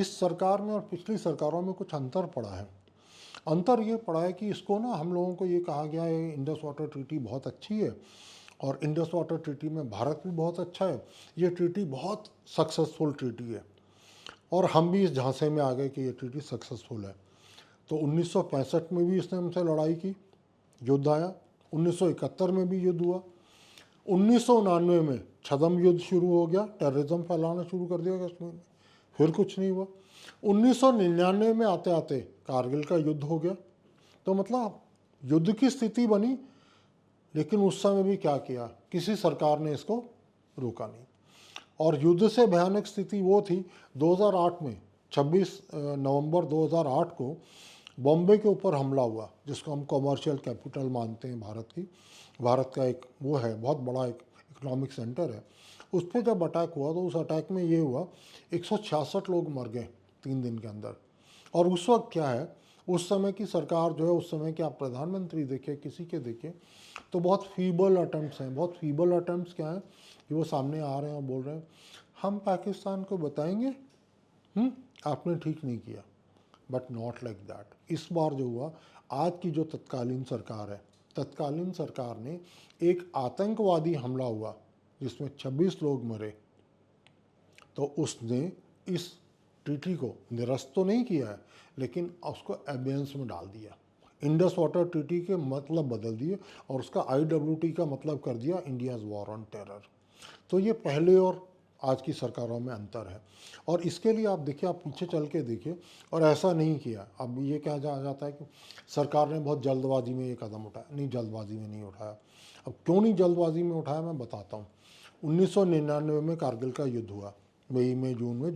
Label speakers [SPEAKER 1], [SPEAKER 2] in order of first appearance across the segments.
[SPEAKER 1] इस सरकार में और पिछली सरकारों में कुछ अंतर पड़ा है। अंतर ये पड़ा है कि इसको ना हम लोगों को ये कहा गया है इंडस वाटर ट्रीटी बहुत अच्छी है और इंडस वाटर ट्रीटी में भारत भी बहुत अच्छा है, ये ट्रीटी बहुत सक्सेसफुल ट्रीटी है। और हम भी इस झांसे में आ गए कि ये ट्रीटी सक्सेसफुल है। तो 1965 में भी इसने हमसे लड़ाई की, युद्ध आया। 1971 में भी युद्ध हुआ। 1999 में छद्म युद्ध शुरू हो गया, टेररिज्म फैलाना शुरू कर दिया कश्मीर में, फिर कुछ नहीं हुआ। 1999 में आते आते कारगिल का युद्ध हो गया। तो मतलब युद्ध की स्थिति बनी, लेकिन उस समय भी क्या किया, किसी सरकार ने इसको रोका नहीं। और युद्ध से भयानक स्थिति वो थी 2008 में, 26 नवंबर 2008 को बॉम्बे के ऊपर हमला हुआ, जिसको हम कॉमर्शियल कैपिटल मानते हैं भारत की। भारत का एक वो है, बहुत बड़ा एक इकोनॉमिक सेंटर है। उस पर जब अटैक हुआ तो उस अटैक में ये हुआ 166 लोग मर गए 3 दिन के अंदर। और उस वक्त क्या है, उस समय की सरकार जो है, उस समय के आप प्रधानमंत्री देखें, किसी के देखें, तो बहुत फीबल अटैम्प्ट्स हैं। बहुत फीबल अटैम्प्ट्स क्या हैं कि वो सामने आ रहे हैं और बोल रहे हैं हम पाकिस्तान को बताएंगे आपने ठीक नहीं किया। But not like that. इस बार जो हुआ, आज की जो तत्कालीन सरकार है, तत्कालीन सरकार ने एक आतंकवादी हमला हुआ जिसमें 26 लोग मरे, तो उसने इस ट्रीटी को निरस्त तो नहीं किया है, लेकिन उसको एबेंस में डाल दिया। इंडस वाटर ट्रीटी के मतलब बदल दिए और उसका IWT का मतलब कर दिया इंडियाज़ वॉर ऑन टेरर। तो ये पहले और आज की सरकारों में अंतर है। और इसके लिए आप देखिए, आप पीछे चल के देखिए, और ऐसा नहीं किया। अब ये कहा जाता है कि सरकार ने बहुत जल्दबाजी में ये कदम उठाया। नहीं, जल्दबाजी में नहीं उठाया। अब क्यों नहीं जल्दबाजी में उठाया, मैं बताता हूँ। 1999 में कारगिल का युद्ध हुआ, मई में, जून में,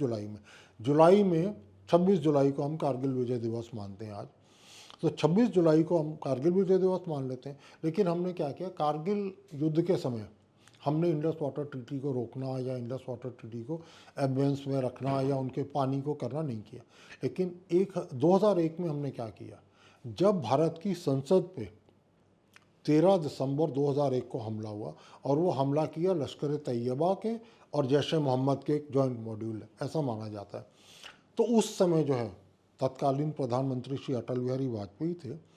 [SPEAKER 1] जुलाई में 26 जुलाई को हम कारगिल विजय दिवस मानते हैं आज। तो 26 जुलाई को हम कारगिल विजय दिवस मान लेते हैं। लेकिन हमने क्या किया, कारगिल युद्ध के समय हमने इंडस वाटर ट्रीटी को रोकना या इंडस वाटर ट्रीटी को एबेंस में रखना या उनके पानी को करना नहीं किया। लेकिन 2001 में हमने क्या किया, जब भारत की संसद पे 13 दिसंबर 2001 को हमला हुआ, और वो हमला किया लश्कर तैयबा के और जैश ए मोहम्मद के एक जॉइंट मॉड्यूल है, ऐसा माना जाता है। तो उस समय जो है तत्कालीन प्रधानमंत्री श्री अटल बिहारी वाजपेयी थे,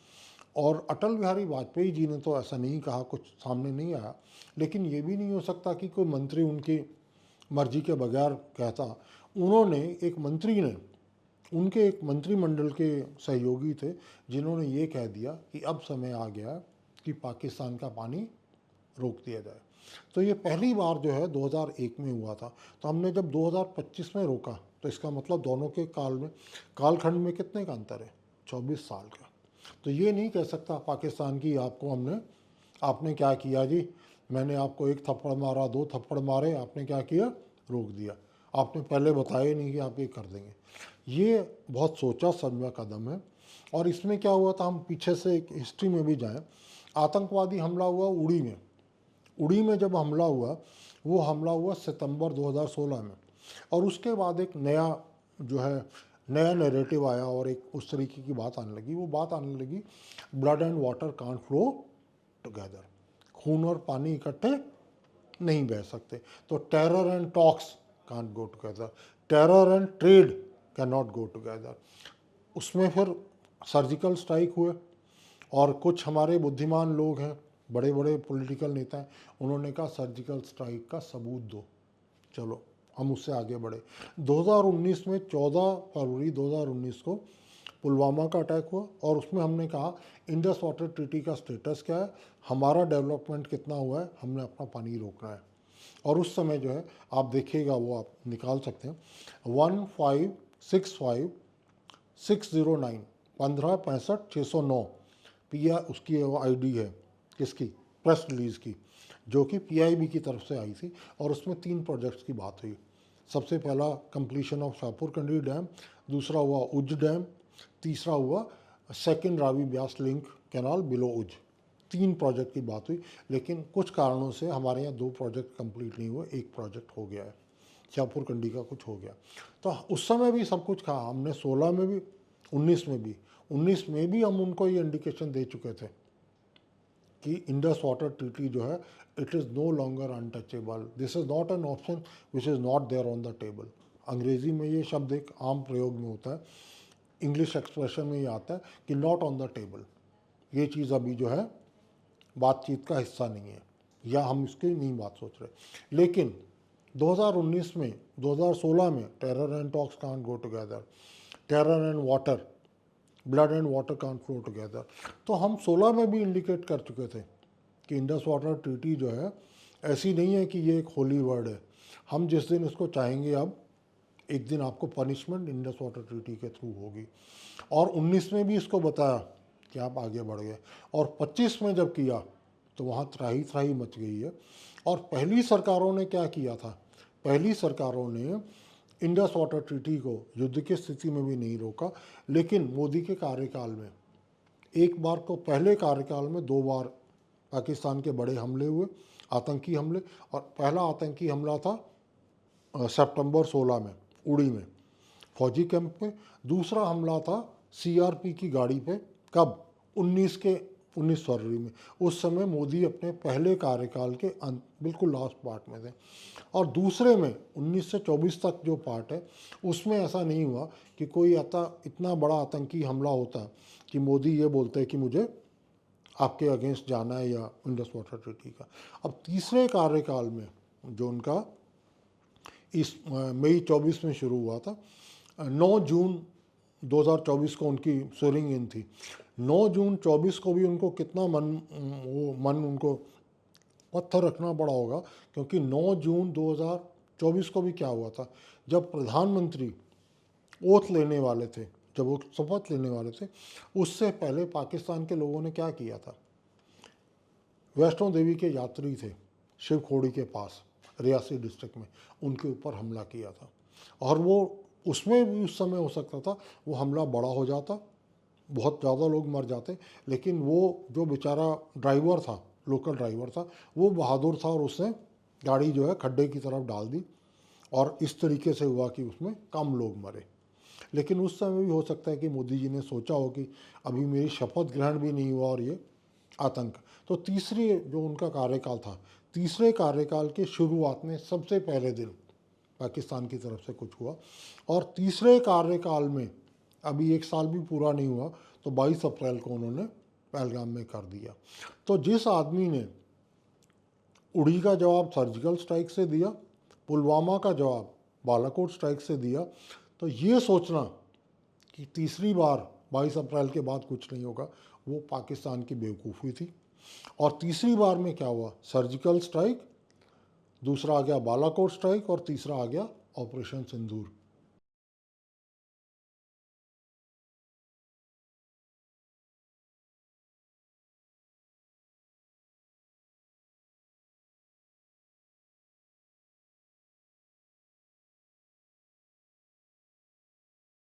[SPEAKER 1] और अटल बिहारी वाजपेयी जी ने तो ऐसा नहीं कहा, कुछ सामने नहीं आया। लेकिन ये भी नहीं हो सकता कि कोई मंत्री उनकी मर्जी के बगैर कहता। उन्होंने, एक मंत्री ने, उनके एक मंत्रिमंडल के सहयोगी थे जिन्होंने ये कह दिया कि अब समय आ गया कि पाकिस्तान का पानी रोक दिया जाए। तो ये पहली बार जो है 2001 में हुआ था। तो हमने जब 2025 में रोका, तो इसका मतलब दोनों के कालखंड में कितने का अंतर है, 24 साल का। तो ये नहीं कह सकता पाकिस्तान की आपको आपने क्या किया जी, मैंने आपको 1 थप्पड़ मारा, 2 थप्पड़ मारे, आपने क्या किया, रोक दिया। आपने पहले बताया नहीं कि आप ये कर देंगे। ये बहुत सोचा समझा कदम है। और इसमें क्या हुआ था, हम पीछे से एक हिस्ट्री में भी जाएं। आतंकवादी हमला हुआ उड़ी में। उड़ी में जब हमला हुआ, वो हमला हुआ सितंबर 2016 में। और उसके बाद एक नया नैरेटिव आया और एक उस तरीके की बात आने लगी। वो बात आने लगी, blood and water can't flow together, खून और पानी इकट्ठे नहीं बह सकते। तो terror and talks can't go together, terror and trade can not go together. उसमें फिर सर्जिकल स्ट्राइक हुए, और कुछ हमारे बुद्धिमान लोग हैं, बड़े बड़े पॉलिटिकल नेता हैं, उन्होंने कहा सर्जिकल स्ट्राइक का सबूत दो। चलो हम उससे आगे बढ़े। 2019 में 14 फरवरी 2019 को पुलवामा का अटैक हुआ, और उसमें हमने कहा इंडस वाटर ट्रीटी का स्टेटस क्या है, हमारा डेवलपमेंट कितना हुआ है, हमने अपना पानी रोकना है। और उस समय जो है, आप देखिएगा, वो आप निकाल सकते हैं, 1565609 1565 पिया उसकी वो ID है, किसकी, प्रेस रिलीज़ की, जो कि PIB की तरफ से आई थी। और उसमें 3 प्रोजेक्ट्स की बात हुई। सबसे पहला completion of Shahpur Kandi dam, दूसरा हुआ उज्ज डैम, तीसरा हुआ second Ravi Beas link canal below Ujh. 3 project की बात हुई। लेकिन कुछ कारणों से हमारे यहाँ 2 प्रोजेक्ट कंप्लीट नहीं हुए, 1 प्रोजेक्ट हो गया है, शाहपुर कंडी का कुछ हो गया। तो उस समय भी सब कुछ कहा हमने, 16 में भी, 19 में भी हम उनको ये इंडिकेशन दे चुके थे कि इंडस वाटर ट्रीटी जो है, it is no longer untouchable, this is not an option which is not there on the table. अंग्रेज़ी में ये शब्द एक आम प्रयोग में होता है, इंग्लिश एक्सप्रेशन में ये आता है कि नॉट ऑन द टेबल, ये चीज़ अभी जो है बातचीत का हिस्सा नहीं है, या हम इसकी नहीं बात सोच रहे। लेकिन 2019 में, 2016 में terror and talks can't go together, terror and water, blood and water can't flow together. तो हम 16 में भी इंडिकेट कर चुके थे कि इंडस वाटर ट्रीटी जो है ऐसी नहीं है कि ये एक होली वर्ड है। हम जिस दिन इसको चाहेंगे, अब एक दिन आपको पनिशमेंट इंडस वाटर ट्रीटी के थ्रू होगी। और 19 में भी इसको बताया कि आप आगे बढ़ गए, और 25 में जब किया तो वहाँ त्राही त्राही मच गई है। और पहली सरकारों ने क्या किया था, पहली सरकारों ने इंडस वाटर ट्रीटी को युद्ध की स्थिति में भी नहीं रोका, लेकिन मोदी के कार्यकाल में एक बार तो, पहले कार्यकाल में 2 बार पाकिस्तान के बड़े हमले हुए, आतंकी हमले। और पहला आतंकी हमला था सितंबर 16 में उड़ी में फौजी कैंप पे। दूसरा हमला था सीआरपी की गाड़ी पे, कब, 19 फरवरी में। उस समय मोदी अपने पहले कार्यकाल के बिल्कुल लास्ट पार्ट में थे। और दूसरे में 19 से 24 तक जो पार्ट है, उसमें ऐसा नहीं हुआ कि कोई इतना बड़ा आतंकी हमला होता कि मोदी ये बोलते कि मुझे आपके अगेंस्ट जाना है, या इंडस वाटर ट्रीटी का। अब तीसरे कार्यकाल में जो उनका इस मई 24 में शुरू हुआ था, 9 जून 2024 को उनकी स्वेरिंग इन थी। 9 जून 24 को भी उनको कितना मन उनको पत्थर रखना पड़ा होगा, क्योंकि 9 जून 2024 को भी क्या हुआ था, जब प्रधानमंत्री ओथ लेने वाले थे, जब वो शपथ लेने वाले थे, उससे पहले पाकिस्तान के लोगों ने क्या किया था, वैष्णो देवी के यात्री थे शिव खोड़ी के पास रियासी डिस्ट्रिक्ट में, उनके ऊपर हमला किया था। और वो उसमें भी उस समय हो सकता था वो हमला बड़ा हो जाता, बहुत ज़्यादा लोग मर जाते, लेकिन वो जो बेचारा ड्राइवर था, लोकल ड्राइवर था, वो बहादुर था और उसने गाड़ी जो है खड्डे की तरफ डाल दी, और इस तरीके से हुआ कि उसमें कम लोग मरे। लेकिन उस समय भी हो सकता है कि मोदी जी ने सोचा हो कि अभी मेरी शपथ ग्रहण भी नहीं हुआ और ये आतंक। तो तीसरी जो उनका कार्यकाल था, तीसरे कार्यकाल के शुरुआत में सबसे पहले दिन पाकिस्तान की तरफ से कुछ हुआ, और तीसरे कार्यकाल में अभी 1 साल भी पूरा नहीं हुआ तो 22 अप्रैल को उन्होंने पहलगाम में कर दिया। तो जिस आदमी ने उड़ी का जवाब सर्जिकल स्ट्राइक से दिया, पुलवामा का जवाब बालाकोट स्ट्राइक से दिया, तो ये सोचना कि तीसरी बार 22 अप्रैल के बाद कुछ नहीं होगा, वो पाकिस्तान की बेवकूफ़ी थी। और तीसरी बार में क्या हुआ, सर्जिकल स्ट्राइक, दूसरा आ गया बालाकोट स्ट्राइक, और तीसरा आ गया ऑपरेशन सिंदूर।